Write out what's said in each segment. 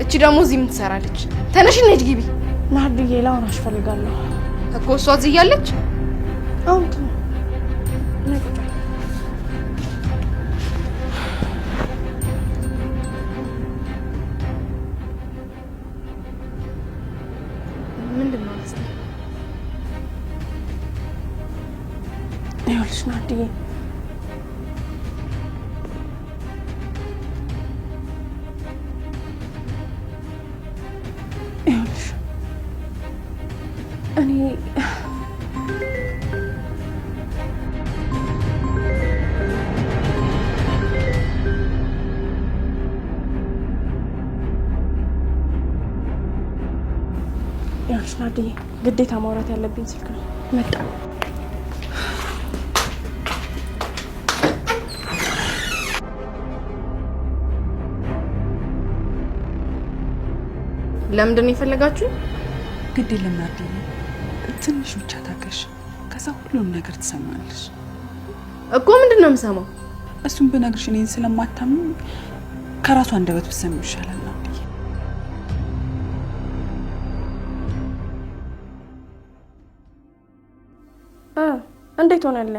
እቺ ደግሞ እዚህ ምን ትሰራለች? ተነሽ ነጅ ግቢ። ናርዲዬ ላውራሽ ፈልጋለሁ እኮ እሷ እዚህ ያለች አውት ነቁጣ ምንድነው አስቲ? ይኸውልሽ ናርዲዬ እኔ ያሽ ናርዲዬ ግዴታ ማውራት ያለብኝ ስልክ ነው መጣ ለምንድን ነው የፈለጋችሁ? ግድ የለም ናርዲዬ ትንሽ ብቻ ታገሽ ከዛ ሁሉም ነገር ትሰማለሽ እኮ ምንድነው የምሰማው? እሱን በነገርሽ እኔን ስለማታምን ከራሱ አንደበት ብትሰሚው ይሻላል ናርዲዬ እንዴት ሆነለ?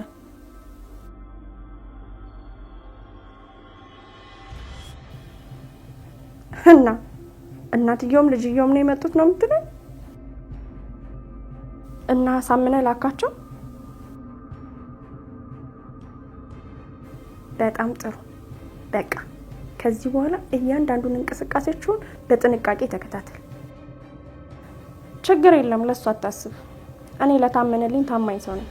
እናትየውም ልጅየውም ነው የመጡት ነው የምትለው? እና ሳምነ ላካቸው? በጣም ጥሩ በቃ ከዚህ በኋላ እያንዳንዱን እንቅስቃሴዎችን በጥንቃቄ ተከታተል ችግር የለም ለሱ አታስብ እኔ ለታመነልኝ ታማኝ ሰው ነኝ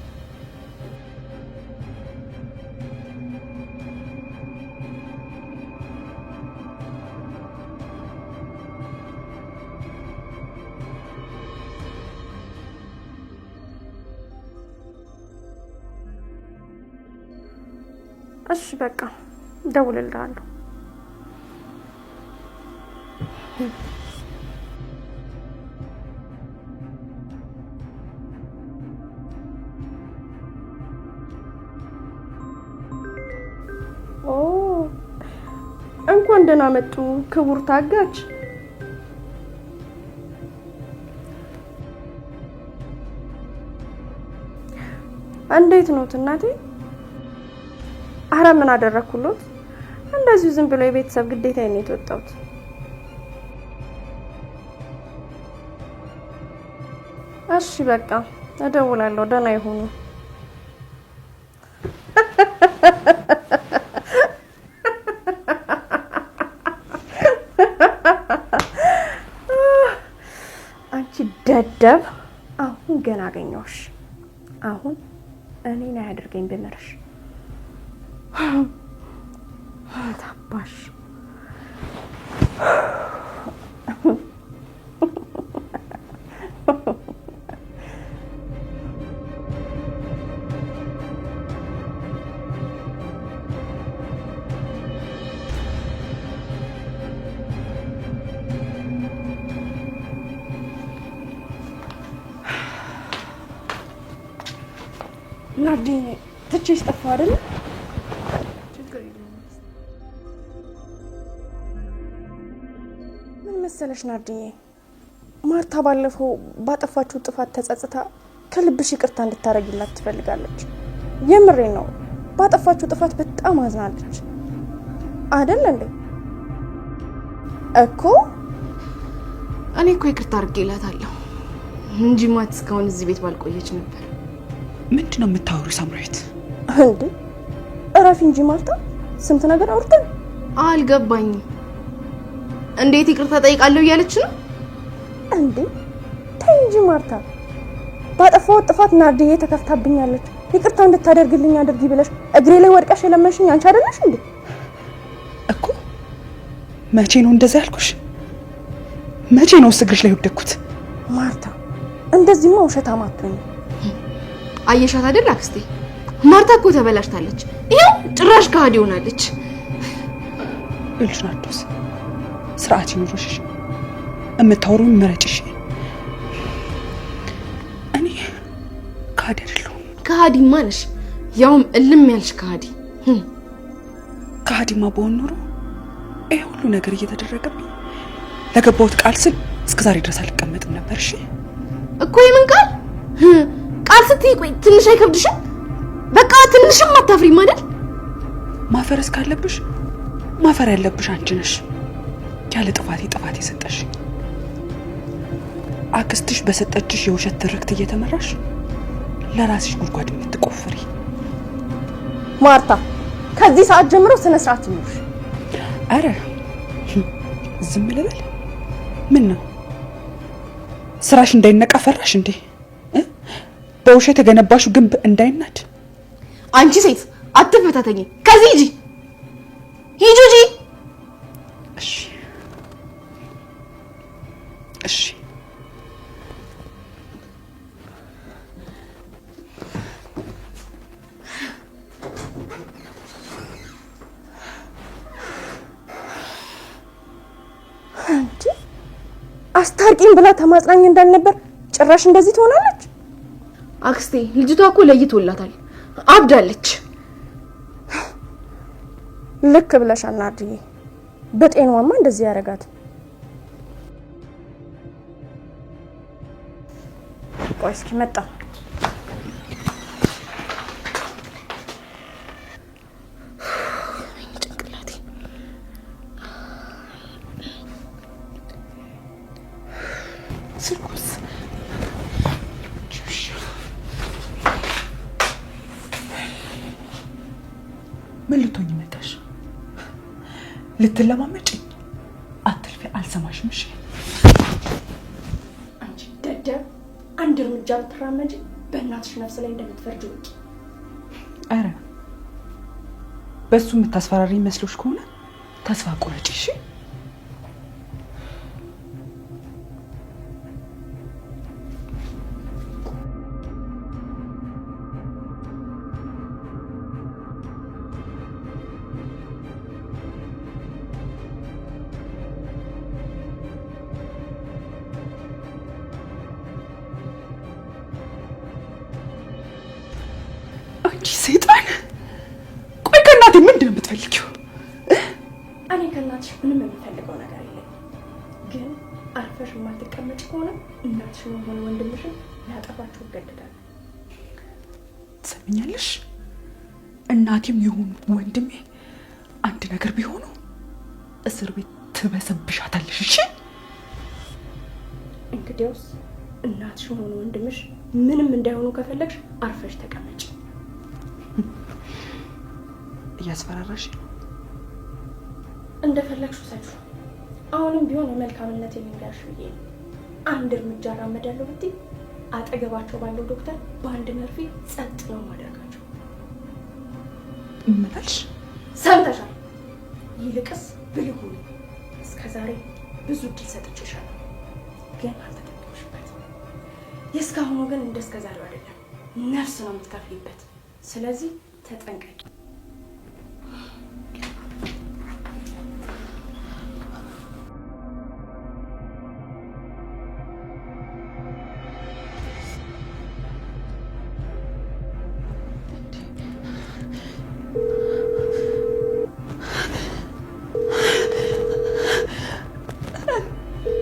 እሺ በቃ ደውልልሃለሁ እንኳን ደህና መጡ ክቡር ታጋች እንዴት ነው እናቴ አረ ምን አደረኩሎት እንደዚህ ዝም ብሎ የቤተሰብ ግዴታ ነው የተወጣሁት እሺ በቃ እደውላለሁ ደህና ይሁኑ አንቺ ደደብ አሁን ገና አገኘሁሽ አሁን እኔን አያድርገኝ በመረሽ ታባሽ ናዲ ትቼሽ ጠፋሁ አይደል መሰለሽ ናርዲዬ ማርታ ባለፈው ባጠፋችሁ ጥፋት ተጸጽታ ከልብሽ ይቅርታ እንድታረጊላት ትፈልጋለች የምሬ ነው ባጠፋችሁ ጥፋት በጣም አዝናለች አይደል እንዴ እኮ እኔ እኮ ይቅርታ አድርጌላታለሁ እንጂ ማት እስካሁን እዚህ ቤት ባልቆየች ነበር ምንድነው የምታወሩ ሳምራዊት እንዴ እረፊ እንጂ ማርታ ስንት ነገር አውርተን አልገባኝም እንዴት ይቅርታ ጠይቃለሁ እያለች ነው እንዴ ተይ እንጂ ማርታ ባጠፋው ጥፋት ናርዲዬ ተከፍታብኛለች ይቅርታ እንድታደርግልኝ አድርጊ ብለሽ እግሬ ላይ ወድቀሽ ለመንሽኝ አንቺ አይደለሽ እንዴ እኮ መቼ ነው እንደዛ ያልኩሽ መቼ ነው እግርሽ ላይ ወደኩት ማርታ እንደዚህማ ውሸታም አትሁኝ አየሻት አይደል አክስቴ ማርታ እኮ ተበላሽታለች ይሄው ጭራሽ ከሃዲ ሆናለች እልሽ ናርዶስ ስርዓት ይኑርሽ እምታወሩን መረጭሽ እኔ ከሃዲ አይደለሁም ከሃዲማ ነሽ ያውም እልም ያልሽ ከሃዲ ከሃዲማ በሆን ኖሮ ይሄ ሁሉ ነገር እየተደረገብኝ ለገባሁት ቃል ስል እስከ ዛሬ ድረስ አልቀመጥም ነበር። እሺ እኮ የምን ቃል ቃል ስትይ ቆይ ትንሽ አይከብድሽም? በቃ ትንሽም አታፍሪም አይደል? ማፈር እስካለብሽ ማፈር ያለብሽ አንቺ ነሽ። ያለ ጥፋት የሰጠሽ አክስትሽ በሰጠችሽ የውሸት ትርክት እየተመራሽ ለራስሽ ጉድጓድ የምትቆፍሪ ማርታ፣ ከዚህ ሰዓት ጀምሮ ስነ ስርዓት ይኑርሽ። አረ ዝም ልበል? ምን ነው ስራሽ እንዳይነቃ ፈራሽ እንዴ? በውሸት የገነባሽው ግንብ እንዳይናድ? አንቺ ሴት አትፈታተኝ። ከዚህ ሂጂ ሂጂ። እሺ እሺ አስታርቂኝ ብላ ተማጽናኝ እንዳልነበር ጭራሽ እንደዚህ ትሆናለች? አክስቴ ልጅቷ እኮ ለይቶላታል፣ አብዳለች። ልክ ብለሻል ናርዲዬ። በጤናዋማ እንደዚህ ያረጋት። ቆይ እስኪ መጣ። ምን ልትሆኚ መጣሽ? ልትለማመጪ? አትልፊ፣ አልሰማሽም። እሺ አንቺ ደደብ፣ አንድ እርምጃ ብትራመጂ በእናትሽ ነፍስ ላይ እንደምትፈርጂ ወቂ። አረ በሱ የምታስፈራሪኝ መስሎሽ ከሆነ ተስፋ ቆረጪ። እሺ ሰይጣን! ቆይ ከእናቴ ምንድን ነው የምትፈልጊው? እኔ ከእናትሽ ምንም የምፈልገው ነገር የለም። ግን አርፈሽ የማትቀመጭ ከሆነ እናትሽን ሆነ ወንድምሽን ሊያጠፋችሁ ይገደዳል። ትሰሚኛለሽ? እናቴም ይሁን ወንድሜ አንድ ነገር ቢሆኑ እስር ቤት ትበሰብሻታለሽ። እሺ እንግዲያውስ እናትሽ ሆነ ወንድምሽ ምንም እንዳይሆኑ ከፈለግሽ አርፈሽ ተቀመጭ። እያስፈራራሽ እንደፈለግሽ ሰጁ። አሁንም ቢሆን የመልካምነት የሚንጋሽ ብዬ አንድ እርምጃ አራመዳለሁ ብትይ አጠገባቸው ባለው ዶክተር በአንድ መርፌ ጸጥ ነው ማድረጋቸው። ምን አልሽ? ሰምተሻል? ይልቅስ ብልህ ሁኚ። እስከዛሬ ብዙ እድል ሰጥቼሻለሁ፣ ግን አልተጠቀምሽበትም። የእስካሁኑ ግን እንደ እስከዛሬው አይደለም፣ ነፍስ ነው የምትከፍሊበት። ስለዚህ ተጠንቀቂ።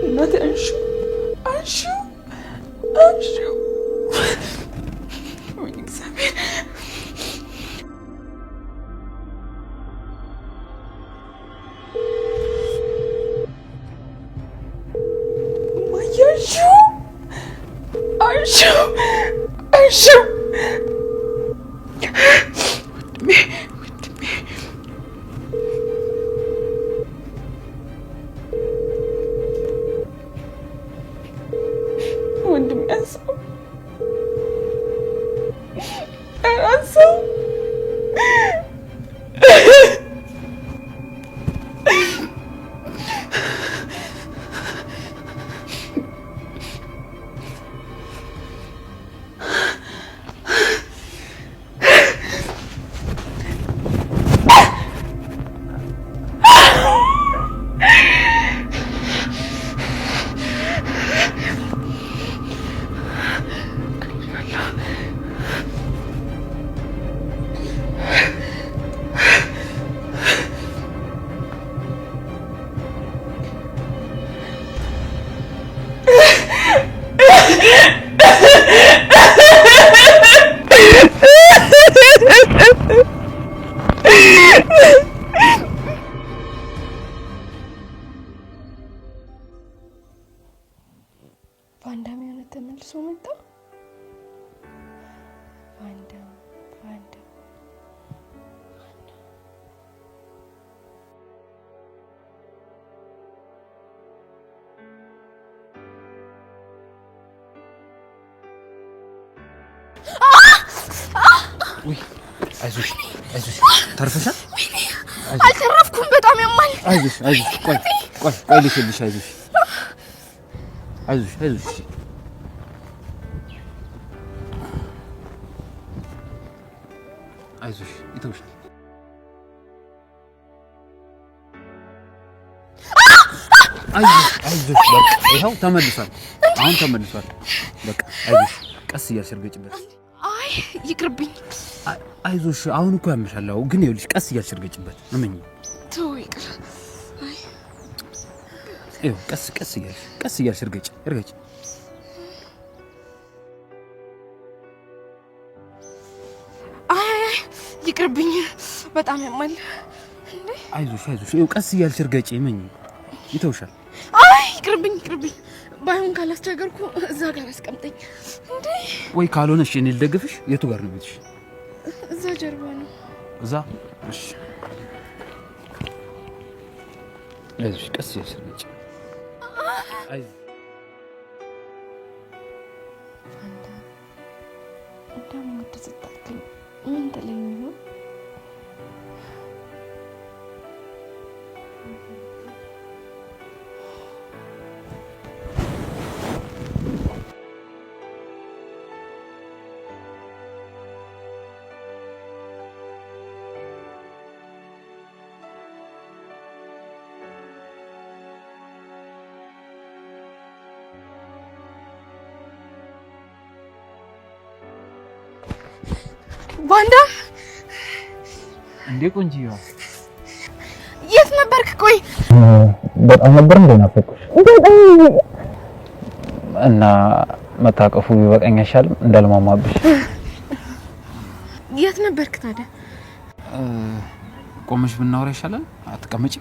እናቴ አንሺው ወይ እግዚአብሔር! አንሺው ወንድሜ አንሳው። ውይ አይዞሽ ተርፈሻል? አልተረፍኩም። በጣም ያማል። አይዞሽ ቆይ ልሽልሽ። አይዞሽ ይተውሻል። አይዞሽ በቃ ይኸው ተመልሷል። አሁን ተመልሷል። በቃ አይዞሽ ቀስ እያልሽ እርገጭበት። አይ ይቅርብኝ። አይዞሽ አሁን እኮ ያመሻል። ግን ይኸውልሽ ቀስ እያልሽ እርገጭበት። እመኚ። ተው ይቅር። አይ ይኸው ቀስ እያልሽ እርገጭ። አይ ይቅርብኝ። በጣም ያማል። አይዞሽ ይኸው ቀስ እያልሽ እርገጭ። እመኚ ይተውሻል። አይ ይቅርብኝ። ባይሆን ካላስቸገርኩ እዛ ጋር አስቀምጠኝ። እንዴ ወይ ካልሆነሽ እኔ ልደግፍሽ። የቱ ጋር ነው ቤትሽ? እዛ ጀርባ ነው። እዛ? እሺ አይዞሽ ቀስ እያልሽ እርገጭ። ምን ተለኝ ነው? ባንዳ እንዴ ቆንጂዋ የት ነበርክ? ቆይ በጣም ነበር እንዴ ናፈቅኩሽ? እና መታቀፉ ቢበቃኝ አይሻልም? እንዳልማማብሽ። የት ነበርክ ታዲያ? ቆመሽ ብናወራ ይሻላል። አትቀመጪ?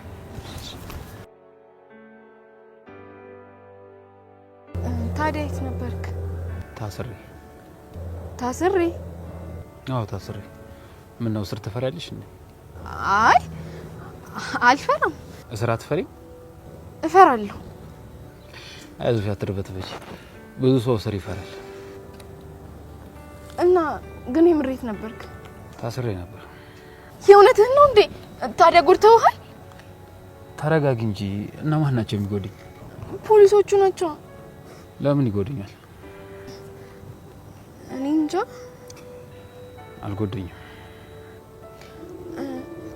ታዲያ የት ነበርክ? ታስሬ። አዎ ታስሬ። ምን ነው እስር ትፈሪያለሽ እንዴ? አይ አልፈራም። እስር አትፈሪም? እፈራለሁ። አይዞሽ አትርበትበች። ብዙ ሰው እስር ይፈራል። እና ግን የምሬት ነበርክ? ታስሬ ነበር። የእውነትህን ነው እንዴ? ታዲያ ጎድተውሃል? ተረጋጊ እንጂ። እና ማን ናቸው የሚጎዱኝ? ፖሊሶቹ ናቸው። ለምን ይጎዱኛል? እኔ እንጃ። አልጎደኝም።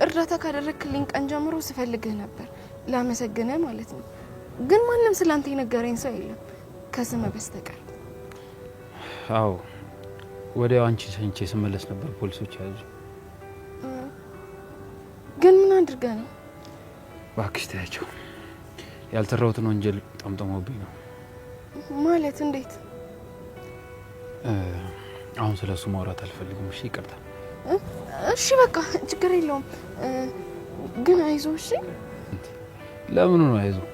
እርዳታ ካደረክልኝ ቀን ጀምሮ ስፈልግህ ነበር፣ ላመሰግንህ ማለት ነው። ግን ማንም ስላንተ የነገረኝ ሰው የለም ከስም በስተቀር። አዎ ወዲያው አንቺ ሰንቼ ስመለስ ነበር ፖሊሶች ያዙ። ግን ምን አድርገህ ነው? እባክሽ ተያቸው። ያልተራሁትን ወንጀል ጠምጥመውብኝ ነው። ማለት እንዴት? አሁን ስለሱ ማውራት አልፈልግም። እሺ ይቅርታ። እሺ በቃ ችግር የለውም። ግን አይዞህ እሺ። ለምን ነው አይዞህ?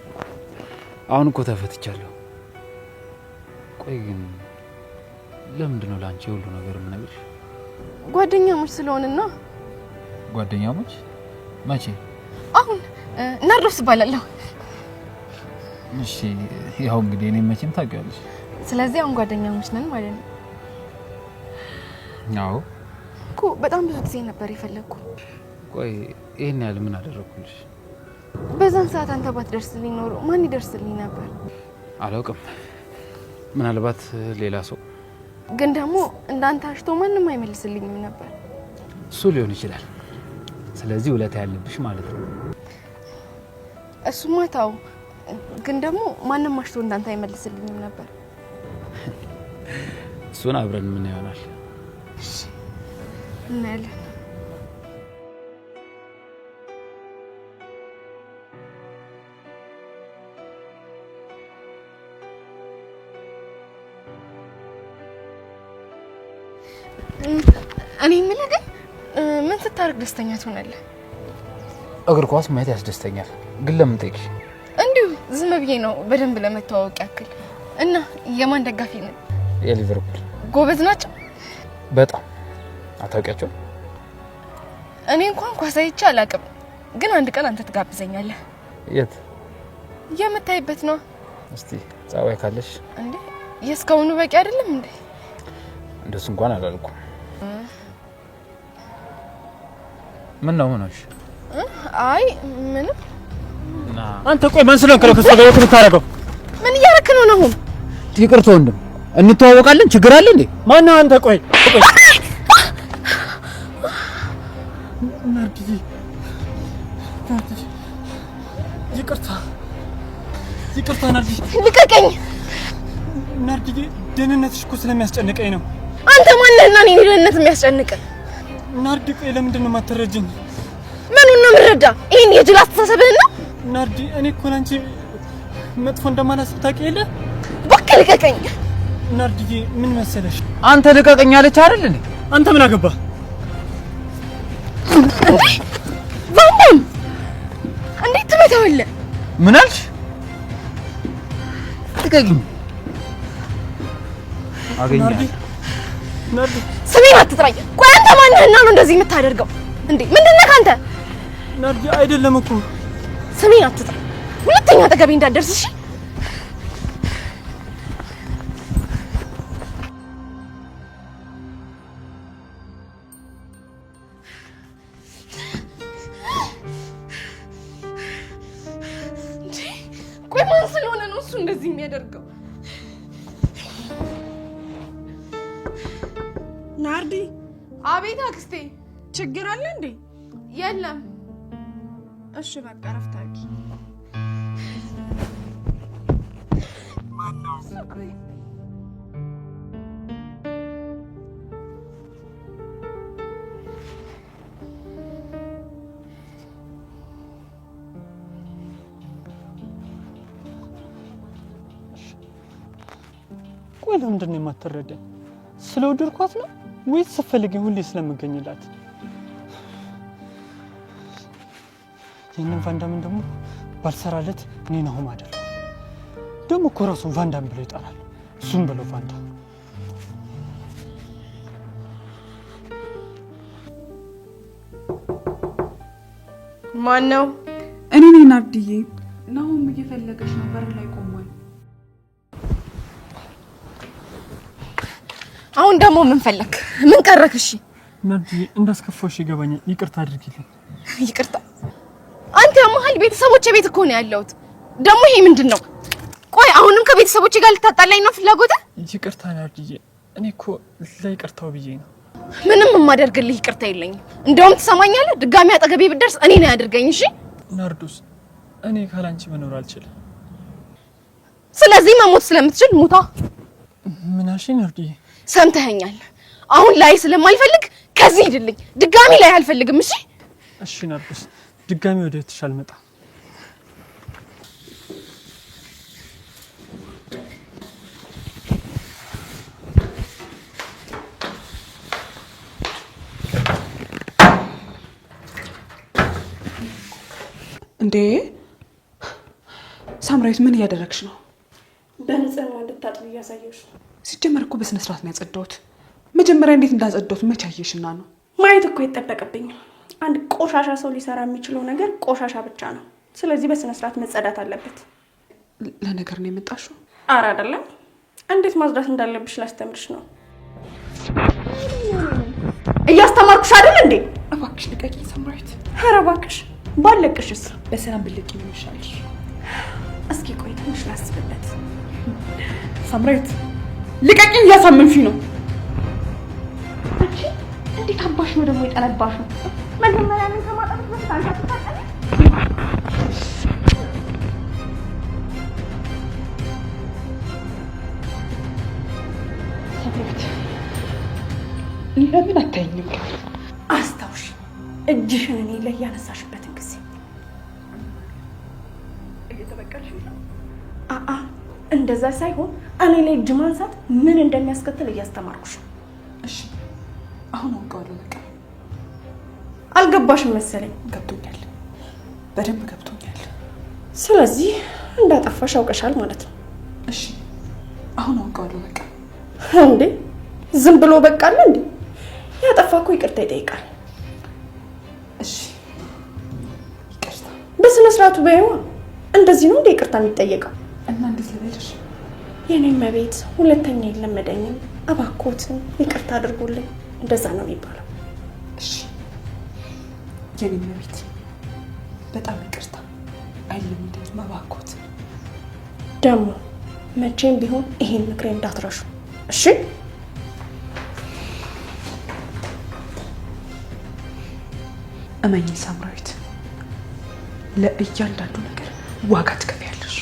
አሁን እኮ ተፈትቻለሁ። ቆይ ግን ለምንድን ነው ላንቺ ሁሉ ነገር የምነግርሽ? ጓደኛሞች ስለሆንና። ጓደኛሞች? መቼ? አሁን ናርዶስ እባላለሁ። እሺ ያው እንግዲህ እኔ መቼም ታውቂያለሽ። ስለዚህ አሁን ጓደኛሞች ነን ማለት ነው። አዎ እኮ በጣም ብዙ ጊዜ ነበር የፈለኩ። ቆይ ይሄን ያህል ምን አደረኩልሽ? በዛን ሰዓት አንተ ባትደርስልኝ ኖሮ ማን ይደርስልኝ ነበር? አላውቅም። ምናልባት ሌላ ሰው። ግን ደግሞ እንዳንተ አሽቶ ማንም አይመልስልኝም ነበር። እሱ ሊሆን ይችላል። ስለዚህ ውለታ ያለብሽ ማለት ነው። እሱማ ታው። ግን ደግሞ ማንም አሽቶ እንዳንተ አይመልስልኝም ነበር። እሱን አብረን ምን ይሆናል? እናያለን። እኔ የምልህ ግን ምን ስታደርግ ደስተኛ ትሆናለህ? እግር ኳስ ማየት ያስደስተኛል። ግን ለምን ጠይቅሽ? እንዲሁ ዝም ብዬ ነው በደንብ ለመተዋወቅ ያክል። እና የማን ደጋፊ ነህ? የሊቨርፑል። ጎበዝ ናቸው በጣም። አታውቂያቸው? እኔ እንኳን ኳስ አይቼ አላውቅም። ግን አንድ ቀን አንተ ትጋብዘኛለህ። የት? የምታይበት ነው። እስቲ ጻዋይ ካለሽ። እንዴ የስካውኑ በቂ አይደለም እንዴ? እንደሱ እንኳን አላልኩም። ምን ነው ሆነሽ? አይ ምንም። አንተ ቆይ ማን ስለሆንክ ነው ከሷ ጋር የምታረገው? ምን እያረክ ነው ነው? ይቅርታ ወንድም፣ እንተዋወቃለን። ችግር አለ እንዴ? ማን ነው አንተ? ቆይ ናርዲ፣ ይቅርታ ናርዲ። ልቀቀኝ ናርዲ፣ ደህንነትሽ እኮ ስለሚያስጨንቀኝ ነው። አንተ ማንነህና እኔ ደህንነት የሚያስጨንቅ? ናርዲ፣ ቆይ ለምንድን ነው የማትረጂኝ? ምኑን ነው የምረዳ? ይሄን የጅል አስተሳሰብህን ነው? ናርዲ፣ እኔ እኮ ላንቺ መጥፎ እንደማላስብ ታውቂ የለ? እባክህ ልቀቀኝ። ናርዲ፣ ምን መሰለሽ፣ አንተ ልቀቀኝ አለች አይደል እንዴ? አንተ ምን አገባህ? ቫንዳም እንዴት ትመታዋለህ? ምን አልሽ? ልቀቀኝ። አገኛለሁ። ናርዲ፣ ስሜን አትጥራኝ። ቆይ አንተ ማንህና ነው እንደዚህ የምታደርገው እንዴ? ምንድነህ አንተ? ናርዲ፣ አይደለም እኮ። ስሜን አትጥራ። ሁለተኛ አጠገቤ እንዳትደርስ እሺ? ቆይ ማን ስለሆነ ነው እሱ እንደዚህ የሚያደርገው? ናርዲ። አቤት አክስቴ። ችግር አለ እንዴ? የለም። እሺ በቃ ረፍት አድርጊ። ቆይ ለምንድን ነው የማትረዳኝ? ስለወደድኳት ነው ወይስ ስትፈልገኝ ሁሌ ስለምገኝላት? ይህንን ቫንዳምን ደግሞ ባልሰራለት እኔ ናሆም አይደለም። ደግሞ እኮ ራሱ ቫንዳም ብሎ ይጠራል። እሱም ብለው ቫንዳ። ማን ነው? እኔ ነኝ ናርዲዬ። ናሆም እየፈለገሽ ነው፣ በር ላይ ቆሟል። አሁን ደግሞ ምን ፈለክ? ምን ቀረክ? እሺ ናርዲ፣ እንዳስከፋሽ ይገባኛል። ይቅርታ አድርጊልኝ። ይቅርታ? አንተ መሀል ቤተሰቦቼ ቤት እኮ ነው ያለሁት። ደግሞ ይሄ ምንድን ነው? ቆይ አሁንም ከቤተሰቦቼ ጋር ልታጣላኝ ነው ፍላጎትህ? ይቅርታ ናርዲዬ፣ እኔ እኮ ለይቅርታው ብዬ ነው። ምንም የማደርግልህ ይቅርታ የለኝም። እንደውም ትሰማኛለህ፣ ድጋሚ አጠገቤ ብትደርስ እኔ ነው ያድርገኝ። እሺ ናርዶስ፣ እኔ ካላንቺ መኖር አልችልም። ስለዚህ መሞት ስለምትችል ሙታ። ምን አልሽ ናርዲዬ? ሰምተኸኛል። አሁን ላይ ስለማልፈልግ ከዚህ ሂድልኝ። ድጋሚ ላይ አልፈልግም። እሺ እሺ ናርዶስ፣ ድጋሚ ወደ ቤትሽ አልመጣም። እንዴ ሳምራዊት፣ ምን እያደረግሽ ነው? በንጽህና እንድታጥብ እያሳየሁሽ ነው። ሲጀመር እኮ በስነ ስርዓት ነው ያጸዳሁት። መጀመሪያ እንዴት እንዳጸዳሁት መቼ አየሽና ነው? ማየት እኮ አይጠበቅብኝም። አንድ ቆሻሻ ሰው ሊሰራ የሚችለው ነገር ቆሻሻ ብቻ ነው። ስለዚህ በስነ ስርዓት መጸዳት አለበት። ለነገር ነው የመጣሽው? ኧረ አይደለም፣ እንዴት ማጽዳት እንዳለብሽ ላስተምርሽ ነው። እያስተማርኩሽ አይደል እንዴ? እባክሽ ልቀቂኝ ሳምራዊት። ኧረ እባክሽ፣ ባለቅሽስ? በሰላም ብልቂ ነው ይሻልሽ። እስኪ ቆይ ትንሽ ላስብበት። ሳምራዊት ልቀቂኝ፣ እያሳመምሽ ነው። አንቺ እንዴት አባሽ ነው ደግሞ የጠነባሹ? መጀመሪያ ምን ከማጠብሽ በፊት አንቺ አትታጠቢ? ሳምራዊት ለምን አታይኝም? አስታውሽ፣ እጅሽን እኔ ላይ ያነሳሽበትን ጊዜ። እየተበቀልሽ ነው? አአ እንደዛ ሳይሆን እኔ ላይ እጅ ማንሳት ምን እንደሚያስከትል እያስተማርኩሽ። እሺ አሁን አውቀዋለሁ። በቃ አልገባሽም መሰለኝ። ገብቶኛል፣ በደንብ ገብቶኛል። ስለዚህ እንዳጠፋሽ አውቀሻል ማለት ነው። እሺ አሁን አውቀዋለሁ። በቃ እንዴ ዝም ብሎ በቃ አለ እንዴ? ያጠፋ እኮ ይቅርታ ይጠይቃል። እሺ ይቅርታ። በስነ ስርዓቱ በይዋ። እንደዚህ ነው እንዴ ይቅርታ የሚጠየቀው? እና እንዴት ልበልሽ? የኔ መቤት ሁለተኛ የለመደኝም። እባክዎትን ይቅርታ አድርጉልኝ። እንደዛ ነው የሚባለው። እሺ የኔ መቤት በጣም ይቅርታ። አይለምደኝም እባክዎት። ደግሞ መቼም ቢሆን ይሄን ምክሬ እንዳትረሹ እሺ? እመኝ ሳምራዊት፣ ለእያንዳንዱ ነገር ዋጋ ትከፍያለሽ።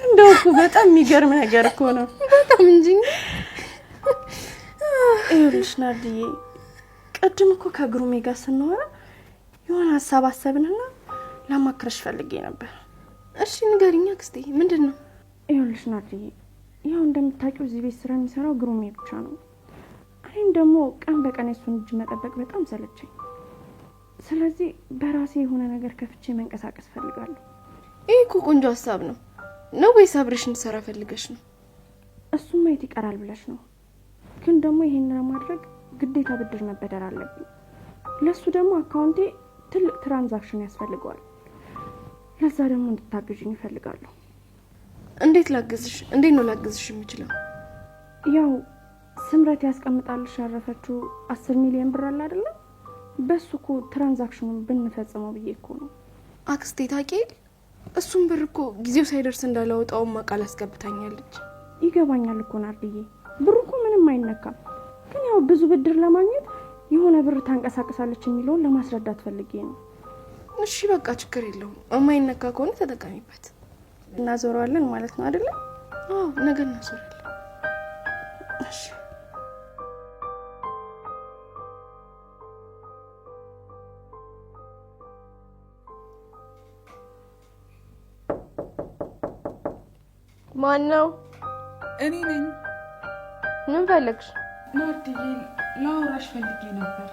እንደው እኮ በጣም የሚገርም ነገር እኮ ነው። በጣም እንጂ። ይኸውልሽ ናርዲዬ፣ ቅድም እኮ ከግሩሜ ጋር ስናወራ የሆነ ሀሳብ አሰብንና ላማክረሽ ፈልጌ ነበር። እሺ ንገሪኝ አክስቴ፣ ምንድን ነው? ይኸውልሽ ናርዲዬ፣ ያው እንደምታውቂው እዚህ ቤት ስራ የሚሰራው ግሩሜ ብቻ ነው። እኔም ደግሞ ቀን በቀን የሱን እጅ መጠበቅ በጣም ሰለቸኝ። ስለዚህ በራሴ የሆነ ነገር ከፍቼ መንቀሳቀስ ፈልጋለሁ። ይሄ እኮ ቆንጆ ሀሳብ ነው። ነው ወይስ አብረሽ እንድሰራ ፈልገሽ ነው? እሱም ማየት ይቀራል ብለሽ ነው። ግን ደግሞ ይሄን ለማድረግ ግዴታ ብድር መበደር አለብኝ። ለሱ ደግሞ አካውንቴ ትልቅ ትራንዛክሽን ያስፈልገዋል። ለዛ ደግሞ እንድታግዥኝ እፈልጋለሁ። እንዴት ላግዝሽ? እንዴት ነው ላግዝሽ የምችለው? ያው ስምረት ያስቀምጣልሽ ያረፈችው 10 ሚሊዮን ብር አለ አይደል? በሱ እኮ ትራንዛክሽኑን ብንፈጽመው ብዬ እኮ ነው። አክስቴ ታውቂያለሽ? እሱም ብር እኮ ጊዜው ሳይደርስ እንዳላወጣው ቃል አስገብታኛለች። ይገባኛል እኮ ናርዲዬ፣ ብሩ እኮ ምንም አይነካም። ግን ያው ብዙ ብድር ለማግኘት የሆነ ብር ታንቀሳቀሳለች የሚለውን ለማስረዳት ፈልጌ ነው። እሺ በቃ ችግር የለውም። የማይነካ ከሆነ ተጠቀሚበት። እናዞረዋለን ማለት ነው አይደለ? አዎ ነገ እናዞራለን። እሺ ማን ነው? እኔ ነኝ። ምን ፈለግሽ? ናርዲዬ ላወራሽ ፈልጌ ነበር።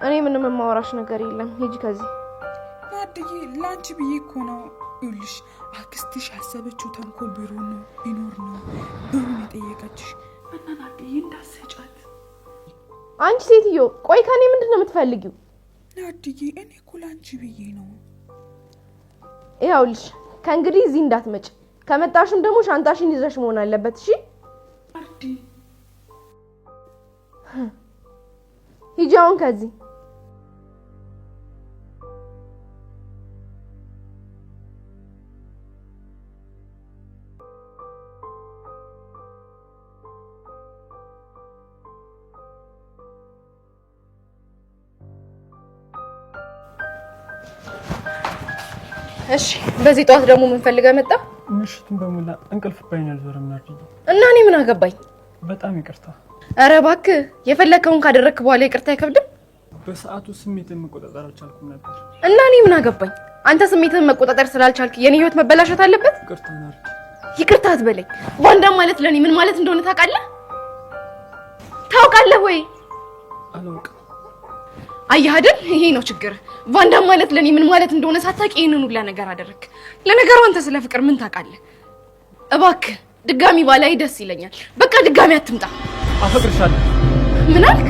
እኔ ምንም የማወራሽ ነገር የለም። ሂጂ ከዚህ። ናርዲዬ ላንቺ ብዬ እኮ ነው። ይኸውልሽ አክስትሽ ያሰበችው ተንኮል ቢኖር ነው ብሩን የጠየቀችሽ እና ናርዲዬ እንዳትሰጫት። አንቺ ሴትዮ ቆይ ከኔ ምንድን ነው የምትፈልጊው? ናርዲዬ እኔ እኮ ላንቺ ብዬ ነው። ይኸውልሽ ከእንግዲህ እዚህ እንዳትመጭ። ከመጣሽም ደግሞ ሻንጣሽን ይዘሽ መሆን አለበት። እሺ ናርዲ ሂጂ አሁን ከዚህ። እሺ በዚህ ጧት ደግሞ ምን ፈልገህ መጣ? ምሽቱን በሙላ እንቅልፍ ባይነል ዞርም ናርዲ። እና እኔ ምን አገባኝ? በጣም ይቅርታ። አረ እባክህ የፈለከውን ካደረክ በኋላ ይቅርታ አይከብድም? በሰዓቱ ስሜትን መቆጣጠር አልቻልኩም ነበር። እና እኔ ምን አገባኝ? አንተ ስሜትን መቆጣጠር ስላልቻልክ የኔ ህይወት መበላሸት አለበት? ይቅርታ ናርዲ። ይቅርታ አትበለኝ። ቫንዳም ማለት ለኔ ምን ማለት እንደሆነ ታውቃለህ? ታውቃለህ ወይ? አላውቅም። አየህ አይደል? ይሄ ነው ችግር። ቫንዳም ማለት ለኔ ምን ማለት እንደሆነ ሳታውቅ ይሄንን ሁላ ነገር አደረክ። ለነገሩ አንተ ስለ ፍቅር ምን ታውቃለህ? እባክህ ድጋሚ ባላይ ደስ ይለኛል። በቃ ድጋሚ አትምጣ። አፈቅርሻለሁ። ምን አልክ?